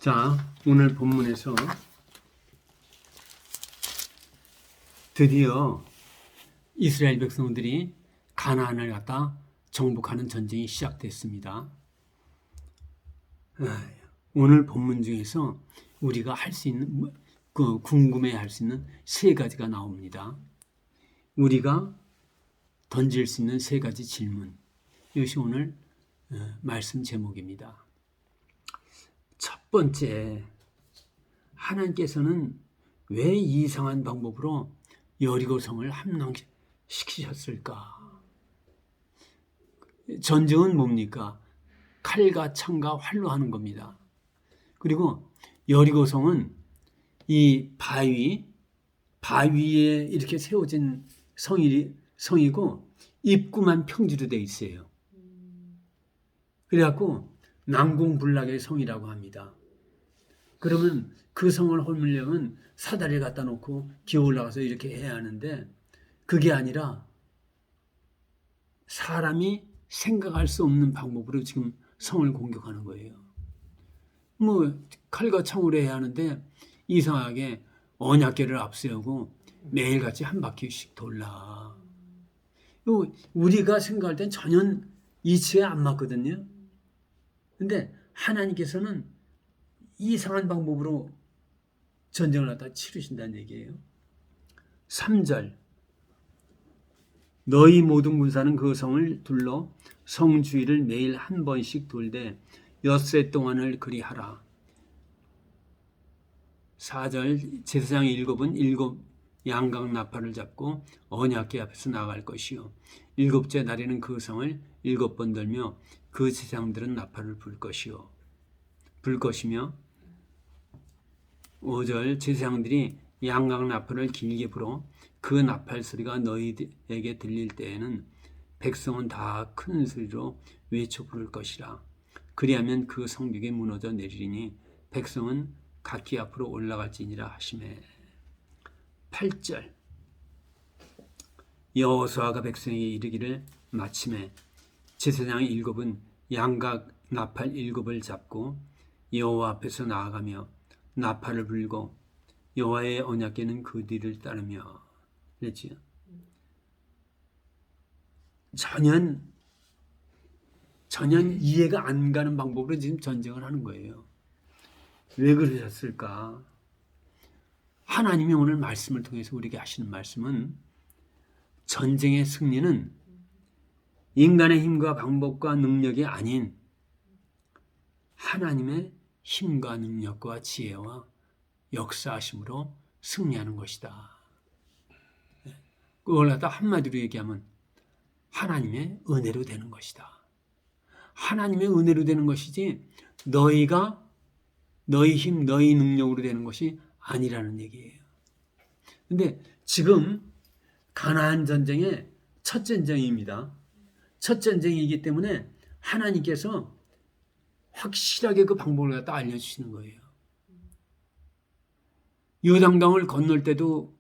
자, 오늘 본문에서 드디어 이스라엘 백성들이 가나안을 갖다 정복하는 전쟁이 시작됐습니다. 오늘 본문 중에서 우리가 할 수 있는, 궁금해할 수 있는 세 가지가 나옵니다. 우리가 던질 수 있는 세 가지 질문. 이것이 오늘 말씀 제목입니다. 첫 번째, 하나님께서는 왜 이상한 방법으로 여리고성을 함락시키셨을까? 전쟁은 뭡니까? 칼과 창과 활로 하는 겁니다. 그리고 여리고성은 이 바위에 이렇게 세워진 성이고 입구만 평지로 되어 있어요. 그래갖고 난공불락의 성이라고 합니다. 그러면 그 성을 헐물려면 사다리를 갖다 놓고 기어 올라가서 이렇게 해야 하는데 그게 아니라 사람이 생각할 수 없는 방법으로 지금 성을 공격하는 거예요. 칼과 창으로 해야 하는데 이상하게 언약궤를 앞세우고 매일같이 한 바퀴씩 돌라. 우리가 생각할 땐 전혀 이치에 안 맞거든요. 근데 하나님께서는 이상한 방법으로 전쟁을 갖다 치르신다는 얘기예요. 3절 너희 모든 군사는 그 성을 둘러 성 주위를 매일 한 번씩 돌되 엿새 동안을 그리하라. 4절 제사장의 일곱은 일곱 양각 나팔을 잡고 언약궤 앞에서 나아갈 것이요 일곱째 날에는 그 성을 7번 돌며 그 제사장들은 나팔을 불 것이며 5절 제사장들이 양각 나팔을 길게 불어 그 나팔 소리가 너희에게 들릴 때에는 백성은 다 큰 소리로 외쳐 부를 것이라. 그리하면 그 성벽이 무너져 내리리니 백성은 각기 앞으로 올라갈지니라 하시매. 8절 여호수아가 백성에게 이르기를 마침에 제사장 일곱은 양각 나팔 7을 잡고 여호와 앞에서 나아가며 나팔을 불고 여호와의 언약궤는 그 뒤를 따르며 그랬지요. 전혀 이해가 안 가는 방법으로 지금 전쟁을 하는 거예요. 왜 그러셨을까? 하나님이 오늘 말씀을 통해서 우리에게 하시는 말씀은 전쟁의 승리는 인간의 힘과 방법과 능력이 아닌 하나님의 힘과 능력과 지혜와 역사하심으로 승리하는 것이다. 그걸 갖다 한마디로 얘기하면 하나님의 은혜로 되는 것이다. 하나님의 은혜로 되는 것이지 너희가 너희 힘, 너희 능력으로 되는 것이 아니라는 얘기예요. 근데 지금 가나안 전쟁의 첫 전쟁입니다. 첫 전쟁이기 때문에 하나님께서 확실하게 그 방법을 갖다 알려주시는 거예요. 요단강을 건널 때도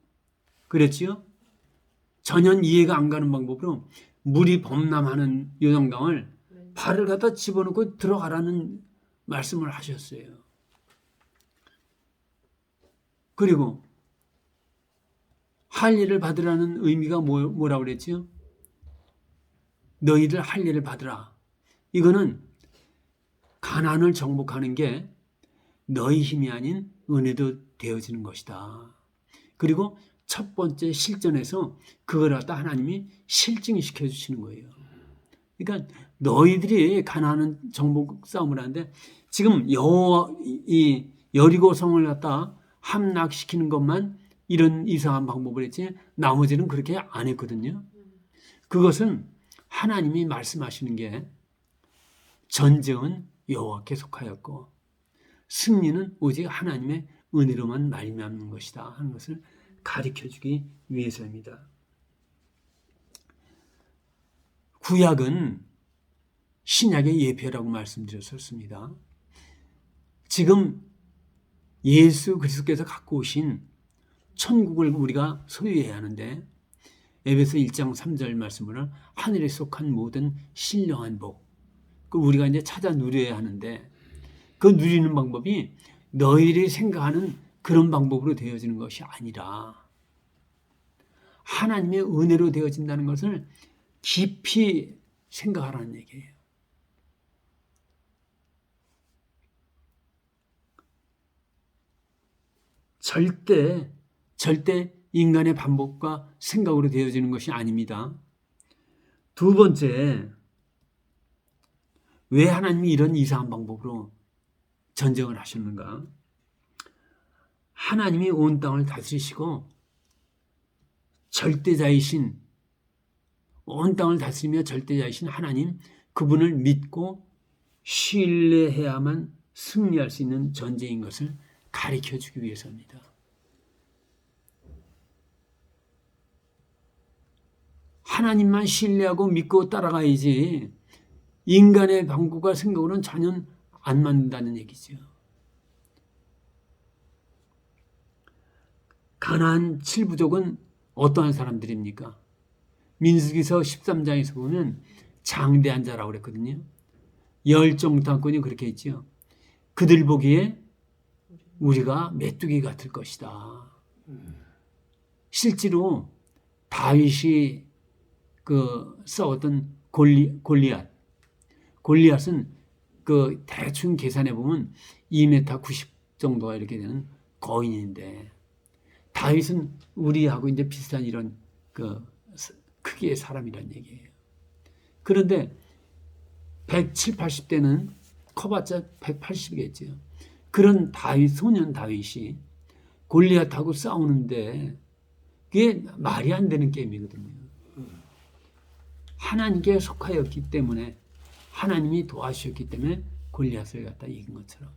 그랬지요. 전혀 이해가 안 가는 방법으로 물이 범람하는 요단강을 발을 갖다 집어넣고 들어가라는 말씀을 하셨어요. 그리고 할례를 받으라는 의미가 뭐라고 그랬지요? 너희들 할례를 받으라. 이거는 가나안을 정복하는 게 너희 힘이 아닌 은혜도 되어지는 것이다. 그리고 첫 번째 실전에서 그걸 갖다 하나님이 실증시켜 주시는 거예요. 그러니까 너희들이 가나안 정복 싸움을 하는데 지금 이 여리고성을 갖다 함락시키는 것만 이런 이상한 방법을 했지 나머지는 그렇게 안 했거든요. 그것은 하나님이 말씀하시는 게 전쟁은 여호와께 속하였고 승리는 오직 하나님의 은혜로만 말미암는 것이다 하는 것을 가르쳐주기 위해서입니다. 구약은 신약의 예표라고 말씀드렸었습니다. 지금 예수 그리스도께서 갖고 오신 천국을 우리가 소유해야 하는데 에베소 1장 3절 말씀으로는 하늘에 속한 모든 신령한 복, 우리가 이제 찾아 누려야 하는데 그 누리는 방법이 너희들이 생각하는 그런 방법으로 되어지는 것이 아니라 하나님의 은혜로 되어진다는 것을 깊이 생각하라는 얘기예요. 절대 인간의 반복과 생각으로 되어지는 것이 아닙니다. 두 번째, 왜 하나님이 이런 이상한 방법으로 전쟁을 하셨는가? 하나님이 온 땅을 다스리시고 절대자이신, 온 땅을 다스리며 절대자이신 하나님, 그분을 믿고 신뢰해야만 승리할 수 있는 전쟁인 것을 가르쳐 주기 위해서입니다. 하나님만 신뢰하고 믿고 따라가야지 인간의 방법과 생각으로는 전혀 안 맞는다는 얘기죠. 가나안 7부족은 어떠한 사람들입니까? 민수기서 13장에서 보면 장대한 자라고 그랬거든요. 열정탐꾼이 그렇게 했죠. 그들 보기에 우리가 메뚜기 같을 것이다. 실제로 다윗이 싸웠던 골리앗은 그 대충 계산해 보면 2m 90 정도가 이렇게 되는 거인인데 다윗은 우리하고 이제 비슷한 이런 크기의 사람이란 얘기예요. 그런데 170, 80대는 커봤자 180이겠죠. 그런 소년 다윗이 골리앗하고 싸우는데 그게 말이 안 되는 게임이거든요. 하나님께 속하였기 때문에 하나님이 도와주셨기 때문에 골리앗을 갖다 이긴 것처럼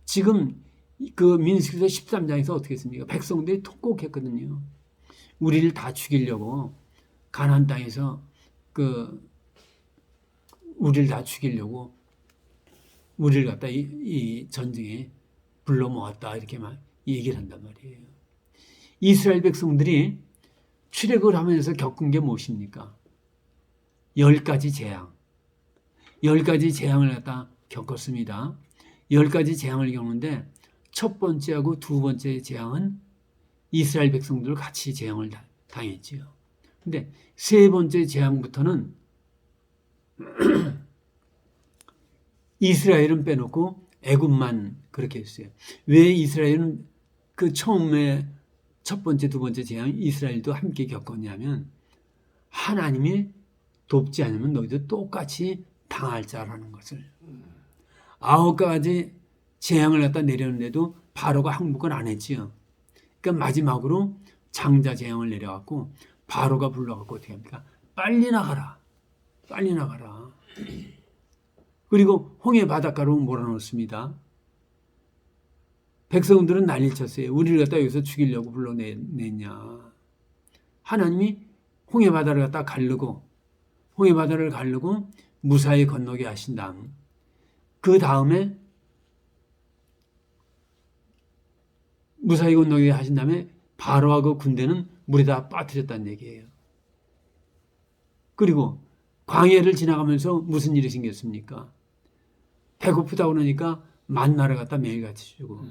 지금 그 민수기서 13장에서 어떻게 했습니까? 백성들이 통곡했거든요. 우리를 다 죽이려고 가나안 땅에서 우리를 다 죽이려고 우리를 갖다 이 전쟁에 불러 모았다 이렇게 막 얘기를 한단 말이에요. 이스라엘 백성들이 출애굽을 하면서 겪은 게 무엇입니까? 10가지 재앙. 10가지 재앙을 갖다 겪었습니다. 10가지 재앙을 겪는데 첫 번째하고 두 번째 재앙은 이스라엘 백성들 같이 재앙을 당했지요. 근데 세 번째 재앙부터는 이스라엘은 빼놓고 애굽만 그렇게 했어요. 왜 이스라엘은 처음에 첫 번째, 두 번째 재앙 이스라엘도 함께 겪었냐면 하나님이 돕지 않으면 너희도 똑같이 당할 자라는 것을 9가지 재앙을 갖다 내렸는데도 바로가 항복을 안 했지요. 그러니까 마지막으로 장자 재앙을 내려갖고 바로가 불러갖고 어떻게 합니까? 빨리 나가라. 빨리 나가라. 그리고 홍해 바닷가로 몰아넣습니다. 백성들은 난리 쳤어요. 우리를 갖다 여기서 죽이려고 불러냈냐. 하나님이 홍해 바다를 갖다 홍해 바다를 가르고 무사히 건너게 하신 다음 그 다음에 무사히 건너게 하신 다음에 바로와 그 군대는 물에 다 빠뜨렸다는 얘기예요. 그리고 광야를 지나가면서 무슨 일이 생겼습니까? 배고프다 그러니까 만나를 갖다 매일같이 주고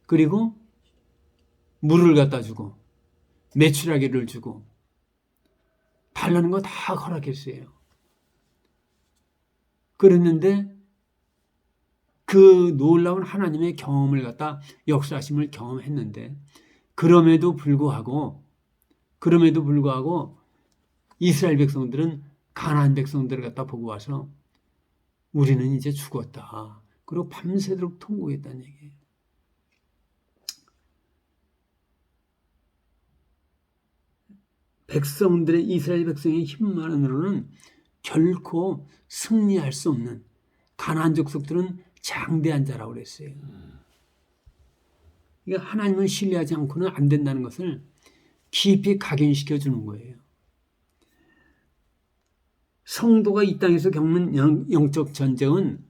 그리고 물을 갖다 주고 메추라기를 주고 달라는 거 다 허락했어요. 그랬는데 그 놀라운 하나님의 경험을 갖다 역사하심을 경험했는데 그럼에도 불구하고 이스라엘 백성들은 가나안 백성들을 갖다 보고 와서 우리는 이제 죽었다. 그리고 밤새도록 통곡했다는 얘기예요. 이스라엘 백성의 힘만으로는 결코 승리할 수 없는 가나안 족속들은 장대한 자라고 그랬어요. 그러니까 하나님을 신뢰하지 않고는 안 된다는 것을 깊이 각인시켜 주는 거예요. 성도가 이 땅에서 겪는 영적 전쟁은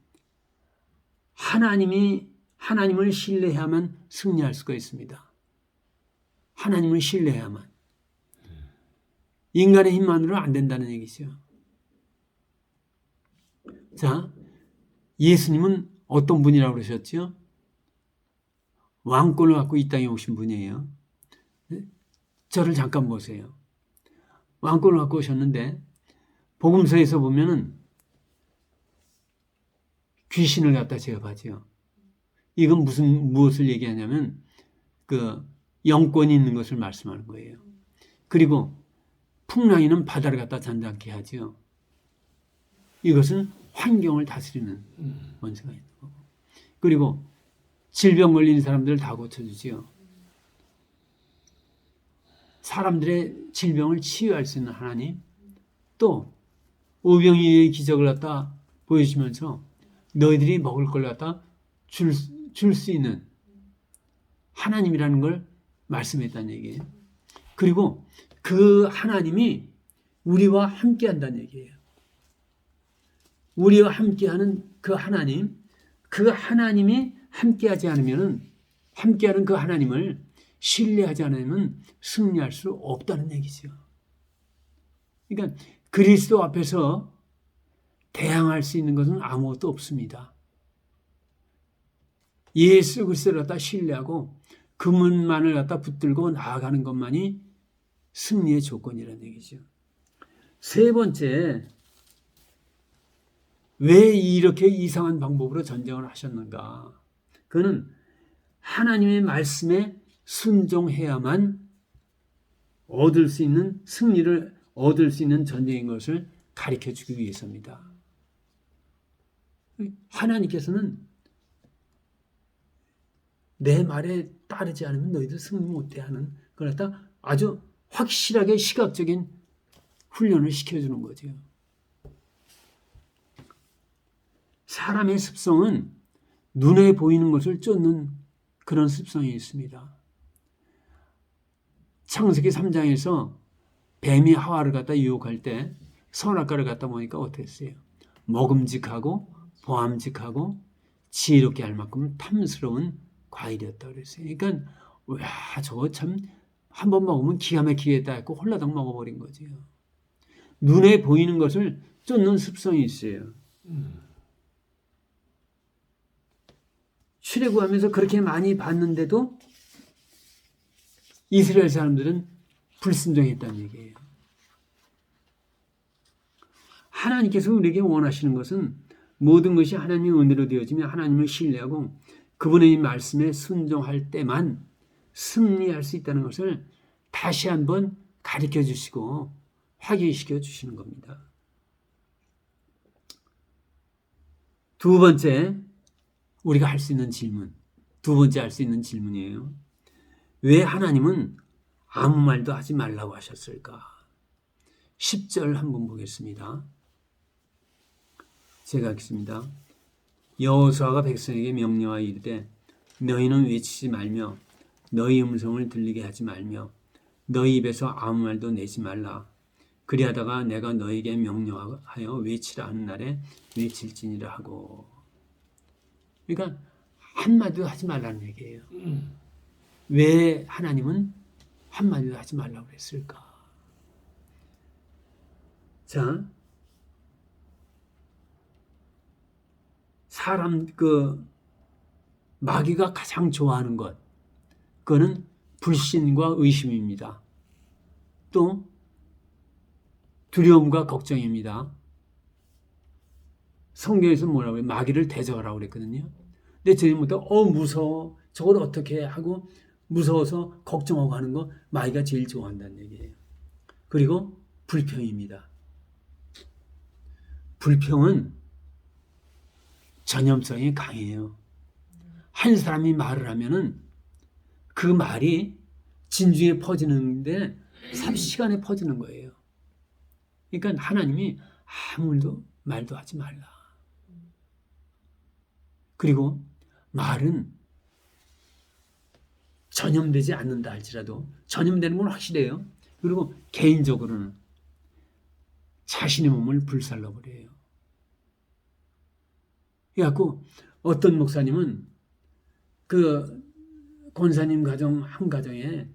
하나님을 신뢰해야만 승리할 수가 있습니다. 하나님을 신뢰해야만. 인간의 힘만으로는 안 된다는 얘기죠. 자, 예수님은 어떤 분이라고 그러셨죠? 왕권을 갖고 이 땅에 오신 분이에요. 저를 잠깐 보세요. 왕권을 갖고 오셨는데 복음서에서 보면은 귀신을 갖다 제압하죠. 이건 무엇을 얘기하냐면 그 영권이 있는 것을 말씀하는 거예요. 그리고 풍랑이는 바다를 갖다 잔잔케 하죠. 이것은 환경을 다스리는 원수가 있는 거고. 그리고 질병 걸린 사람들을 다 고쳐주지요. 사람들의 질병을 치유할 수 있는 하나님, 또 오병이의 기적을 갖다 보여주면서 너희들이 먹을 걸 갖다 줄 수 있는 하나님이라는 걸 말씀했다는 얘기예요. 그리고 그 하나님이 우리와 함께 한다는 얘기예요. 우리와 함께하는 그 하나님이 함께하지 않으면은, 함께하는 그 하나님을 신뢰하지 않으면 승리할 수 없다는 얘기죠. 그러니까 그리스도 앞에서 대항할 수 있는 것은 아무것도 없습니다. 예수 그리스도를 갖다 신뢰하고 그분만을 갖다 붙들고 나아가는 것만이 승리의 조건이라는 얘기죠. 세 번째, 왜 이렇게 이상한 방법으로 전쟁을 하셨는가? 그는 하나님의 말씀에 순종해야만 얻을 수 있는 승리를 얻을 수 있는 전쟁인 것을 가르쳐 주기 위해서입니다. 하나님께서는 내 말에 따르지 않으면 너희들 승리 못해 하는 그걸 갖다 아주 확실하게 시각적인 훈련을 시켜주는 거죠. 사람의 습성은 눈에 보이는 것을 쫓는 그런 습성이 있습니다. 창세기 3장에서 뱀이 하와를 갖다 유혹할 때 선악과를 갖다 보니까 어땠어요? 먹음직하고 보암직하고 지혜롭게 할 만큼 탐스러운 과일이었다 그랬어요. 그러니까 와 저거 참 한 번 먹으면 기가 막히겠다 했고 홀라당 먹어버린 거죠. 눈에 보이는 것을 쫓는 습성이 있어요. 출애굽하면서 그렇게 많이 봤는데도 이스라엘 사람들은 불순종했다는 얘기예요. 하나님께서 우리에게 원하시는 것은 모든 것이 하나님의 은혜로 되어지며 하나님을 신뢰하고 그분의 말씀에 순종할 때만 승리할 수 있다는 것을 다시 한번 가르쳐 주시고 확인시켜 주시는 겁니다. 두 번째, 우리가 할 수 있는 질문. 두 번째 할 수 있는 질문이에요. 왜 하나님은 아무 말도 하지 말라고 하셨을까? 10절 한번 보겠습니다. 제가 읽습니다. 여호수아가 백성에게 명령하여 이르되 너희는 외치지 말며 너희 음성을 들리게 하지 말며 너희 입에서 아무 말도 내지 말라. 그리하다가 내가 너희에게 명령하여 외치라 하는 날에 외칠지니라 하고. 그러니까 한마디도 하지 말라는 얘기예요. 왜 하나님은 한마디도 하지 말라고 그랬을까? 자, 사람 마귀가 가장 좋아하는 것, 그거는 불신과 의심입니다. 또 두려움과 걱정입니다. 성경에서 뭐라고 해요? 마귀를 대적하라고 그랬거든요. 근데 저희부터 무서워, 저걸 어떻게 하고 무서워서 걱정하고 하는 거 마귀가 제일 좋아한다는 얘기예요. 그리고 불평입니다. 불평은 전염성이 강해요. 한 사람이 말을 하면은 그 말이 진중에 퍼지는데 3시간에 퍼지는 거예요. 그러니까 하나님이 아무 말도 하지 말라. 그리고 말은 전염되지 않는다 할지라도 전염되는 건 확실해요. 그리고 개인적으로는 자신의 몸을 불살라버려요. 그래갖고 어떤 목사님은 그 권사님 가정 한 가정에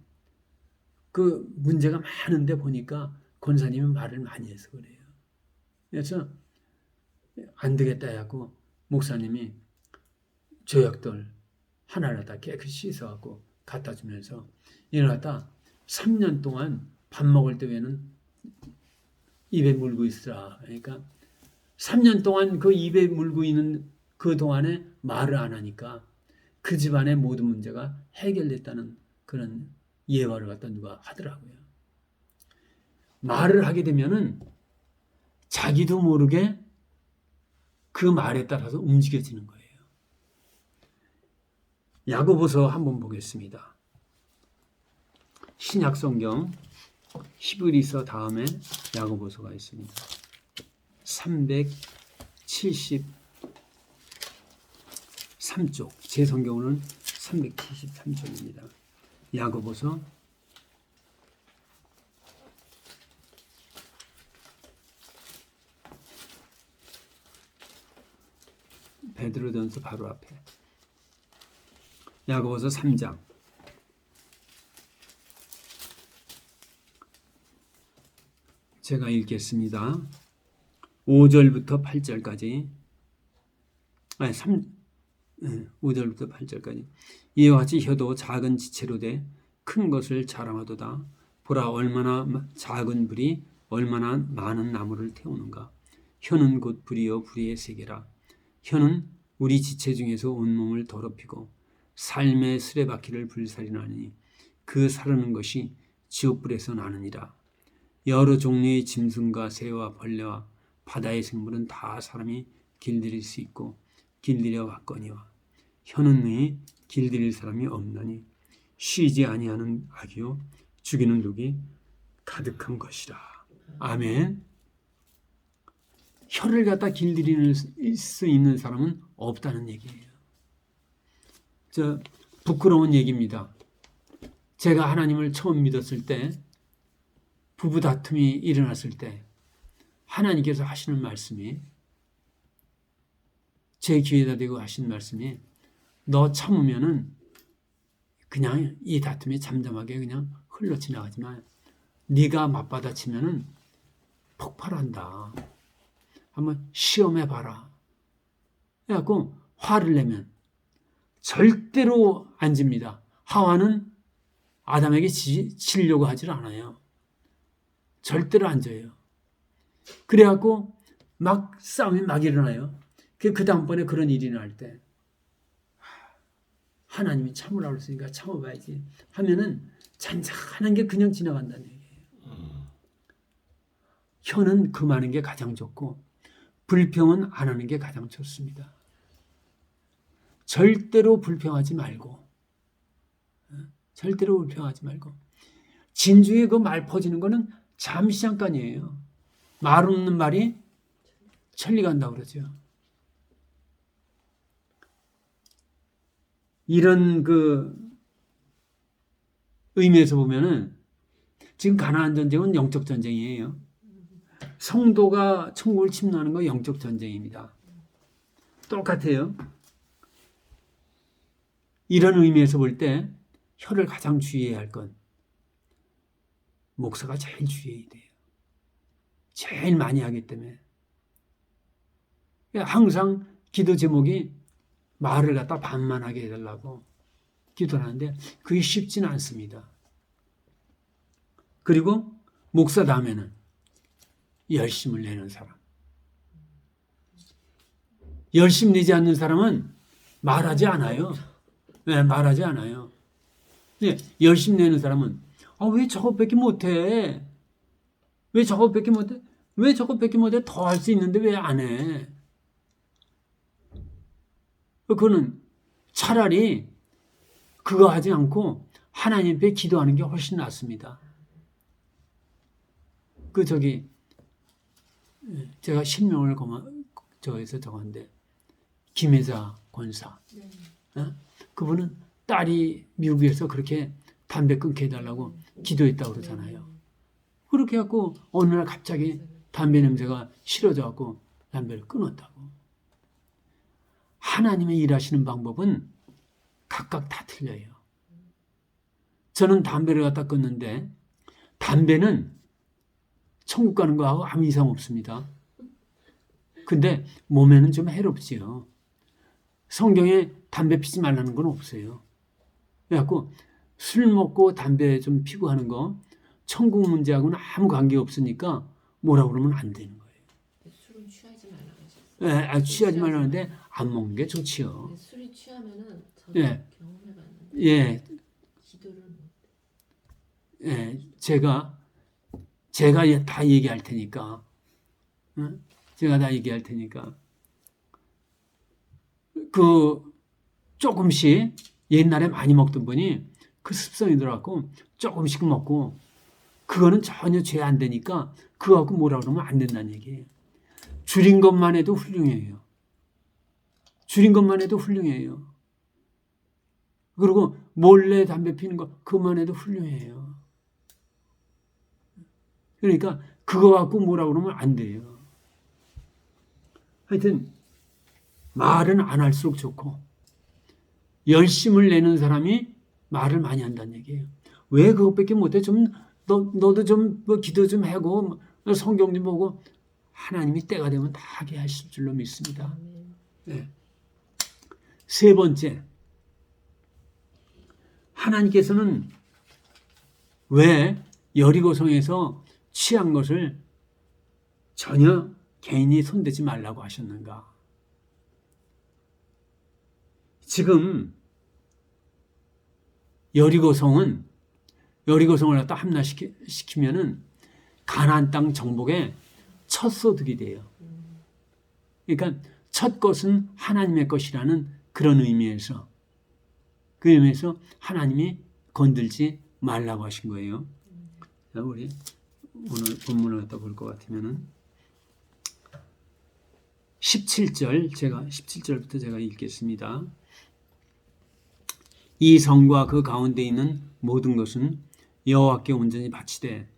그 문제가 많은데 보니까 권사님은 말을 많이 해서 그래요. 그래서 안 되겠다 하고 목사님이 조약돌 하나를 다 깨끗이 씻어갖고 갖다 주면서 일어났다 3년 동안 밥 먹을 때 외에는 입에 물고 있으라. 그러니까 3년 동안 그 입에 물고 있는 그 동안에 말을 안 하니까 그 집안의 모든 문제가 해결됐다는 그런 예화를 갖다 누가 하더라고요. 말을 하게 되면은 자기도 모르게 그 말에 따라서 움직여지는 거예요. 야고보서 한번 보겠습니다. 신약 성경 히브리서 다음에 야고보서가 있습니다. 373쪽. 제 성경은 373쪽입니다. 야고보서 베드로전서 바로 앞에 야고보서 3장 제가 읽겠습니다. 5절부터 8절까지 5절부터 8절까지 이와 같이 혀도 작은 지체로 돼 큰 것을 자랑하도다. 보라 얼마나 작은 불이 얼마나 많은 나무를 태우는가. 혀는 곧 불이요 불의의 세계라. 혀는 우리 지체 중에서 온몸을 더럽히고 삶의 수레바퀴를 불살이나니 그 사르는 것이 지옥불에서 나느니라. 여러 종류의 짐승과 새와 벌레와 바다의 생물은 다 사람이 길들일 수 있고 길들여 왔거니와 혀는 능히 길들일 사람이 없나니 쉬지 아니하는 악이요 죽이는 독이 가득한 것이라. 아멘. 혀를 갖다 길들일 수 있는 사람은 없다는 얘기예요. 부끄러운 얘기입니다. 제가 하나님을 처음 믿었을 때 부부 다툼이 일어났을 때 하나님께서 하시는 말씀이 제 귀에다 대고 하신 말씀이 너 참으면은 그냥 이 다툼이 잠잠하게 그냥 흘러 지나가지만 네가 맞받아치면은 폭발한다. 한번 시험해봐라. 그래갖고 화를 내면 절대로 안 집니다. 하와는 아담에게 지려고 하질 않아요. 절대로 안 져요. 그래갖고 막 싸움이 막 일어나요. 그 다음번에 그런 일이 날 때 하나님이 참으라고 했으니까 참아봐야지 하면은 잔잔한 게 그냥 지나간다는 얘기예요. 혀는 금하는 게 가장 좋고 불평은 안 하는 게 가장 좋습니다. 절대로 불평하지 말고 절대로 불평하지 말고 진주에 그 말 퍼지는 거는 잠시 잠깐이에요. 말 없는 말이 천리 간다고 그러죠. 이런 그 의미에서 보면은 지금 가나안 전쟁은 영적 전쟁이에요. 성도가 천국을 침노하는 건 영적 전쟁입니다. 똑같아요. 이런 의미에서 볼 때 혀를 가장 주의해야 할 건 목사가 제일 주의해야 돼요. 제일 많이 하기 때문에. 항상 기도 제목이 말을 갖다 반만하게 해달라고 기도를 하는데 그게 쉽지는 않습니다. 그리고 목사 다음에는 열심을 내는 사람. 열심 내지 않는 사람은 말하지 않아요. 네, 말하지 않아요. 네, 열심 내는 사람은 왜 저것밖에 못해? 왜 저것밖에 못해? 왜 저것밖에 못해? 더 할 수 있는데 왜 안 해? 그거는 차라리 그거 하지 않고 하나님 앞에 기도하는 게 훨씬 낫습니다. 제가 실명을 저에서 적었는데 김혜자 권사. 그분은 딸이 미국에서 그렇게 담배 끊게 해달라고 기도했다고 그러잖아요. 그렇게 해갖고 어느 날 갑자기 담배 냄새가 싫어져갖고 담배를 끊었다고. 하나님의 일하시는 방법은 각각 다 틀려요. 저는 담배를 갖다 끊는데 담배는 천국 가는 거하고 아무 이상 없습니다. 근데 몸에는 좀 해롭지요. 성경에 담배 피지 말라는 건 없어요. 그래갖고 술 먹고 담배 좀 피고 하는 거 천국 문제하고는 아무 관계 없으니까 뭐라 그러면 안 되는 거예요. 술은 취하지 말라고 하셨어요. 예, 취하지 말라는데 안 먹는 게 좋지요. 술이 취하면은 저도 예. 경험해봤는데 예, 기도를 못. 예, 제가 다 얘기할 테니까, 제가 다 얘기할 테니까 그 조금씩 옛날에 많이 먹던 분이 그 습성이 들어갖고 조금씩 먹고 그거는 전혀 죄 안 되니까 그거 갖고 뭐라 그러면 안 된다는 얘기예요. 줄인 것만 해도 훌륭해요. 줄인 것만 해도 훌륭해요. 그리고 몰래 담배 피는 거 그것만 해도 훌륭해요. 그러니까 그거 갖고 뭐라 그러면 안 돼요. 하여튼 말은 안 할수록 좋고 열심을 내는 사람이 말을 많이 한다는 얘기예요. 왜 그것밖에 못해? 너도 좀 기도 좀 하고 성경 좀 보고 하나님이 때가 되면 다 하게 하실 줄로 믿습니다. 네. 세 번째, 하나님께서는 왜 여리고성에서 취한 것을 전혀 개인이 손대지 말라고 하셨는가? 지금 여리고성을 갖다 함락시키면은 가나안 땅 정복의 첫 소득이 돼요. 그러니까 첫 것은 하나님의 것이라는 그런 의미에서 그 의미에서 하나님이 건들지 말라고 하신 거예요. 우리 오늘 본문을 갖다 볼 것 같으면은 17절부터 제가 읽겠습니다. 이 성과 그 가운데 있는 모든 것은 여호와께 온전히 바치되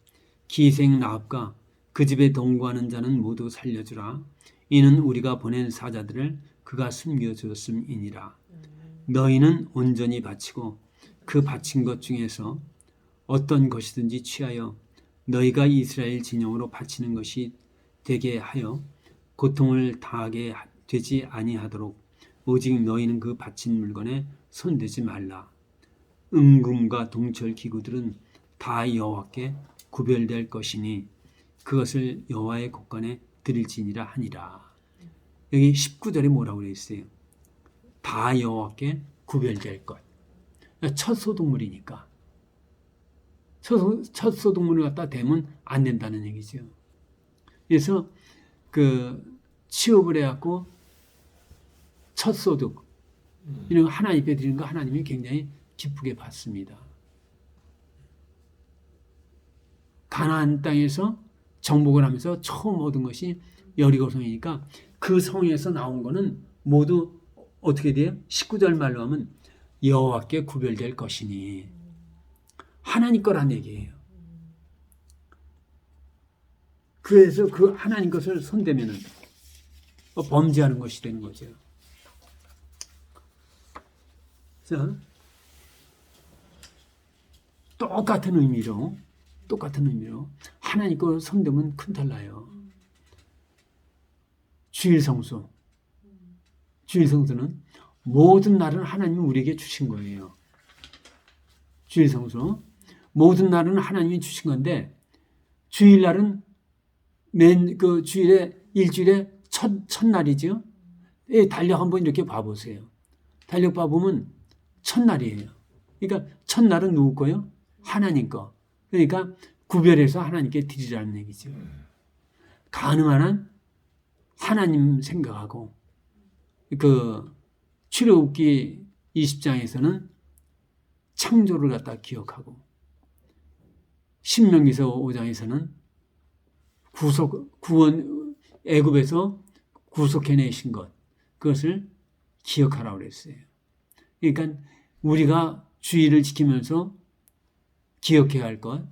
기생 라합과 그 집에 동거하는 자는 모두 살려주라. 이는 우리가 보낸 사자들을 그가 숨겨주었음이니라. 너희는 온전히 바치고 그 바친 것 중에서 어떤 것이든지 취하여 너희가 이스라엘 진영으로 바치는 것이 되게 하여 고통을 당하게 되지 아니하도록 오직 너희는 그 바친 물건에 손대지 말라. 은금과 동철 기구들은 다 여호와께 구별될 것이니 그것을 여호와의 곳간에 드릴지니라 하니라. 여기 19절에 뭐라고 되어 있어요? 다 여호와께 구별될 것. 첫 소득물이니까. 첫 소득물을 갖다 대면 안 된다는 얘기죠. 그래서 취업을 해갖고 첫 소득 이런 거 하나님께 드리는 거 하나님이 굉장히 기쁘게 받습니다. 가나안 땅에서 정복을 하면서 처음 얻은 것이 여리고성이니까 그 성에서 나온 거는 모두 어떻게 돼요? 19절 말로 하면 여호와께 구별될 것이니 하나님 거란 얘기예요. 그래서 그 하나님 것을 손대면은 범죄하는 것이 되는 거죠. 자, 똑같은 의미로 하나님 거 손대면 큰탈 나요. 주일성수. 주일성수는 모든 날은 하나님이 우리에게 주신 거예요. 주일성수. 모든 날은 하나님이 주신 건데 주일날은 일주일에 첫날이죠. 달력 한번 이렇게 봐보세요. 달력 봐보면 첫날이에요. 그러니까 첫날은 누구 거요? 하나님 거. 그러니까 구별해서 하나님께 드리라는 얘기죠. 가능한 한 하나님 생각하고 출애굽기 20장에서는 창조를 갖다 기억하고 신명기서 5장에서는 구원 애굽에서 구속해내신 것 그것을 기억하라고 그랬어요. 그러니까 우리가 주의를 지키면서 기억해야 할 것,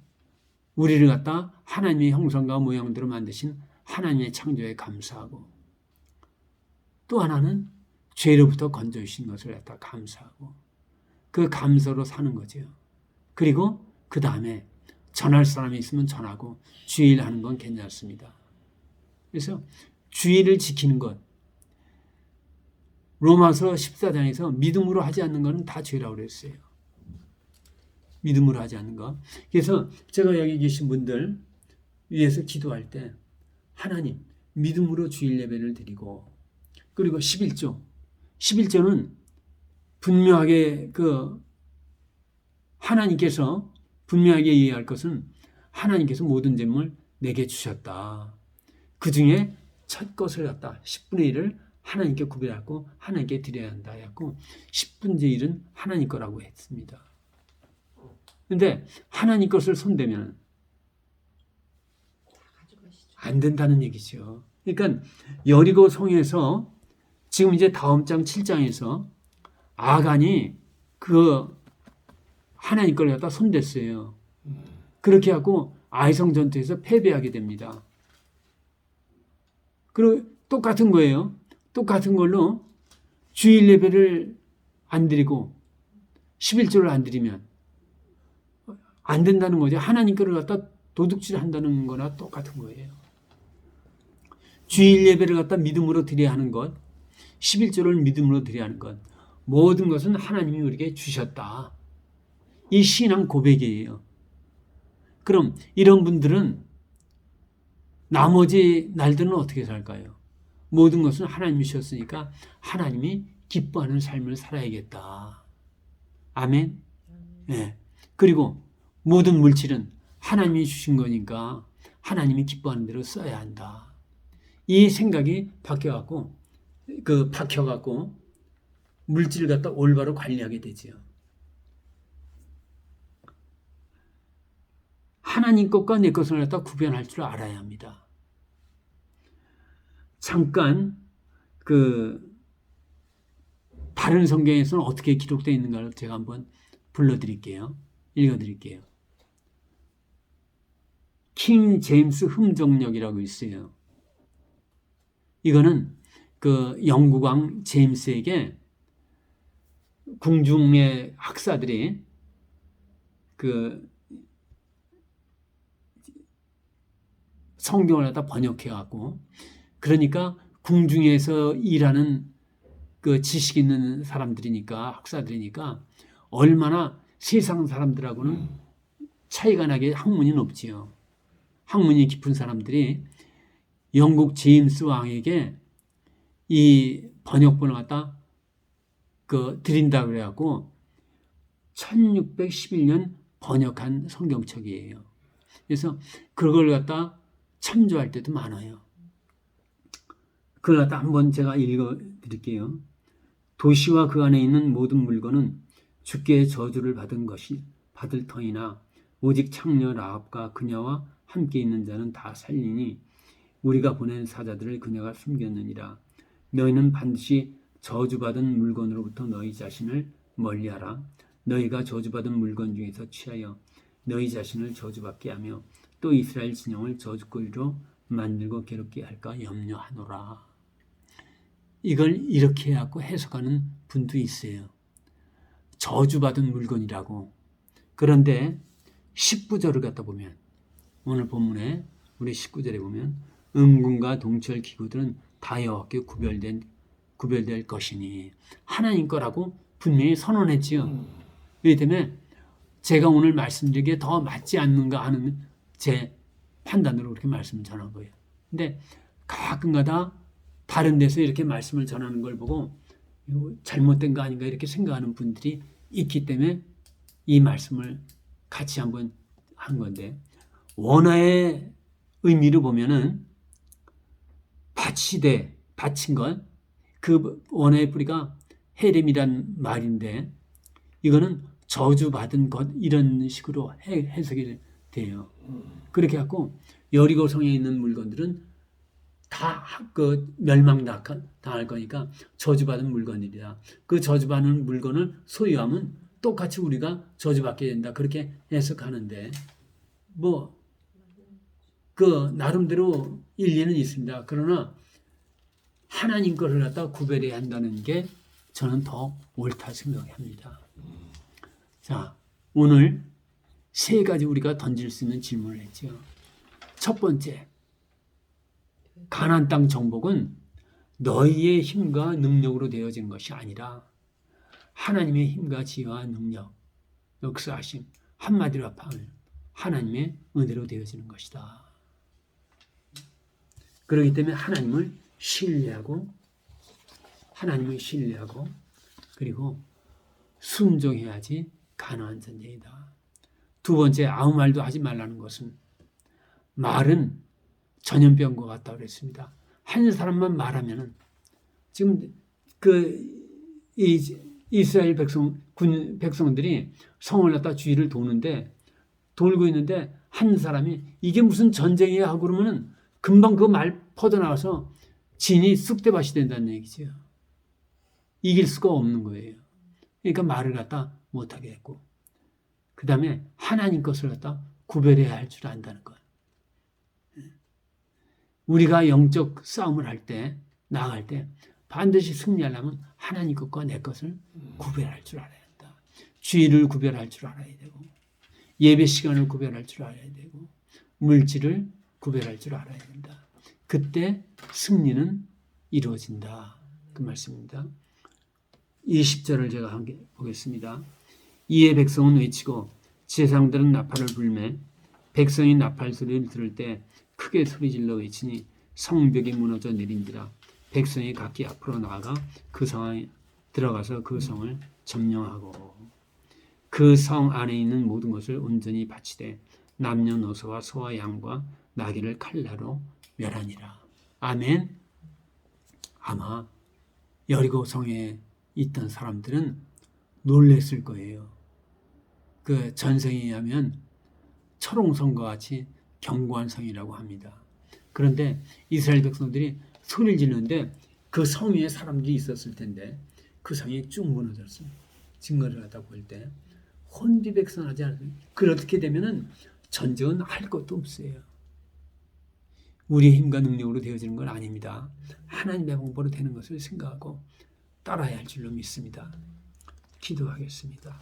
우리를 갖다 하나님의 형상과 모양대로 만드신 하나님의 창조에 감사하고 또 하나는 죄로부터 건져주신 것을 갖다 감사하고 그 감사로 사는 거죠. 그리고 그 다음에 전할 사람이 있으면 전하고 주의를 하는 건 괜찮습니다. 그래서 주의를 지키는 것 로마서 14장에서 믿음으로 하지 않는 것은 다 죄라고 그랬어요. 믿음으로 하지 않는 거. 그래서 제가 여기 계신 분들 위해서 기도할 때 하나님 믿음으로 주일 예배를 드리고 그리고 11조는 분명하게 하나님께서 분명하게 이해할 것은 하나님께서 모든 재물 내게 주셨다. 그 중에 첫 것을 갖다 10분의 1을 하나님께 구별하고 하나님께 드려야 한다 했고 10분의 1은 하나님 거라고 했습니다. 근데 하나님 것을 손대면 안 된다는 얘기죠. 그러니까 여리고 성에서 지금 이제 다음 장 7장에서 아간이 하나님 걸 갖다 손댔어요. 그렇게 하고 아이성 전투에서 패배하게 됩니다. 그리고 똑같은 거예요. 똑같은 걸로 주일 예배를 안 드리고 11조를 안 드리면 안 된다는 거죠. 하나님 거를 갖다 도둑질 한다는 거나 똑같은 거예요. 주일 예배를 갖다 믿음으로 드려야 하는 것, 11조를 믿음으로 드려야 하는 것, 모든 것은 하나님이 우리에게 주셨다. 이 신앙 고백이에요. 그럼 이런 분들은 나머지 날들은 어떻게 살까요? 모든 것은 하나님이 주셨으니까 하나님이 기뻐하는 삶을 살아야겠다. 아멘. 네. 그리고 모든 물질은 하나님이 주신 거니까 하나님이 기뻐하는 대로 써야 한다. 이 생각이 박혀갖고 물질을 갖다 올바로 관리하게 되지요. 하나님 것과 내 것을 갖다 구별할 줄 알아야 합니다. 잠깐 다른 성경에서는 어떻게 기록되어 있는가를 제가 한번 불러드릴게요. 읽어드릴게요. 킹 제임스 흠정역이라고 있어요. 이거는 영국 왕 제임스에게 궁중의 학사들이 성경을 갖다 번역해갖고 그러니까 궁중에서 일하는 지식 있는 사람들이니까 학사들이니까 얼마나 세상 사람들하고는 차이가 나게 학문이 높지요. 학문이 깊은 사람들이 영국 제임스 왕에게 이 번역본을 갖다 드린다 그래갖고 1611년 번역한 성경책이에요. 그래서 그걸 갖다 참조할 때도 많아요. 그걸 갖다 한번 제가 읽어 드릴게요. 도시와 그 안에 있는 모든 물건은 주께 저주를 받을 터이나 오직 창녀 라합과 그녀와 함께 있는 자는 다 살리니 우리가 보낸 사자들을 그녀가 숨겼느니라. 너희는 반드시 저주받은 물건으로부터 너희 자신을 멀리하라. 너희가 저주받은 물건 중에서 취하여 너희 자신을 저주받게 하며 또 이스라엘 진영을 저주거리로 만들고 괴롭게 할까 염려하노라. 이걸 이렇게 해갖고 해석하는 분도 있어요. 저주받은 물건이라고. 그런데 19절을 갖다 보면 오늘 본문에 우리 19절에 보면 음궁과 동철 기구들은 다 여호와께 구별될 것이니 하나님 거라고 분명히 선언했지요. 그렇기 때문에 제가 오늘 말씀드리기에 더 맞지 않는가 하는 제 판단으로 그렇게 말씀을 전한 거예요. 근데 가끔가다 다른 데서 이렇게 말씀을 전하는 걸 보고 잘못된 거 아닌가 이렇게 생각하는 분들이 있기 때문에 이 말씀을 같이 한번 한 건데 원어의 의미를 보면은 바친 것, 그 원어의 뿌리가 헤렘이란 말인데 이거는 저주받은 것 이런 식으로 해석이 돼요. 그렇게 해갖고 여리고성에 있는 물건들은 다 멸망당할 거니까 저주받은 물건이다. 그 저주받은 물건을 소유하면 똑같이 우리가 저주받게 된다. 그렇게 해석하는데 나름대로 일리는 있습니다. 그러나 하나님 것을 갖다 구별해야 한다는 게 저는 더 옳다 생각합니다. 자, 오늘 세 가지 우리가 던질 수 있는 질문을 했죠. 첫 번째, 가나안 땅 정복은 너희의 힘과 능력으로 되어진 것이 아니라 하나님의 힘과 지혜와 능력, 역사하심, 한마디로 하면 하나님의 은혜로 되어지는 것이다. 그렇기 때문에 하나님을 신뢰하고 그리고 순종해야지 가능한 전쟁이다. 두 번째, 아무 말도 하지 말라는 것은 말은 전염병과 같다고 그랬습니다. 한 사람만 말하면은 지금 이스라엘 백성들이 성을 갖다 주위를 돌고 있는데 한 사람이 이게 무슨 전쟁이야 하고 그러면은 금방 그 말 퍼져나가서 진이 쑥대밭이 된다는 얘기죠. 이길 수가 없는 거예요. 그러니까 말을 갖다 못하게 했고, 그 다음에 하나님 것을 갖다 구별해야 할 줄 안다는 것. 우리가 영적 싸움을 할 때, 나아갈 때 반드시 승리하려면 하나님 것과 내 것을 구별할 줄 알아야 한다. 주의를 구별할 줄 알아야 되고, 예배 시간을 구별할 줄 알아야 되고, 물질을 구별할 줄 알아야 된다. 그때 승리는 이루어진다. 그 말씀입니다. 20절을 제가 함께 보겠습니다. 이에 백성은 외치고 제사장들은 나팔을 불매 백성이 나팔 소리를 들을 때 크게 소리질러 외치니 성벽이 무너져 내린지라. 백성이 각기 앞으로 나아가 그 성에 들어가서 그 성을 점령하고 그 성 안에 있는 모든 것을 온전히 바치되 남녀노소와 소와 양과 나귀를 칼날로 멸하니라. 아멘. 아마 여리고 성에 있던 사람들은 놀랬을 거예요. 그 전성에 의하면 철옹성과 같이 견고한 성이라고 합니다. 그런데 이스라엘 백성들이 소리를 지르는데 그 성 위에 사람들이 있었을 텐데 그 성이 쭉 무너졌어요. 증거를 하다 볼 때 혼비백산하지 않아요. 그렇게 되면은 전쟁은 할 것도 없어요. 우리의 힘과 능력으로 되어지는 건 아닙니다. 하나님의 방법으로 되는 것을 생각하고 따라야 할 줄로 믿습니다. 기도하겠습니다.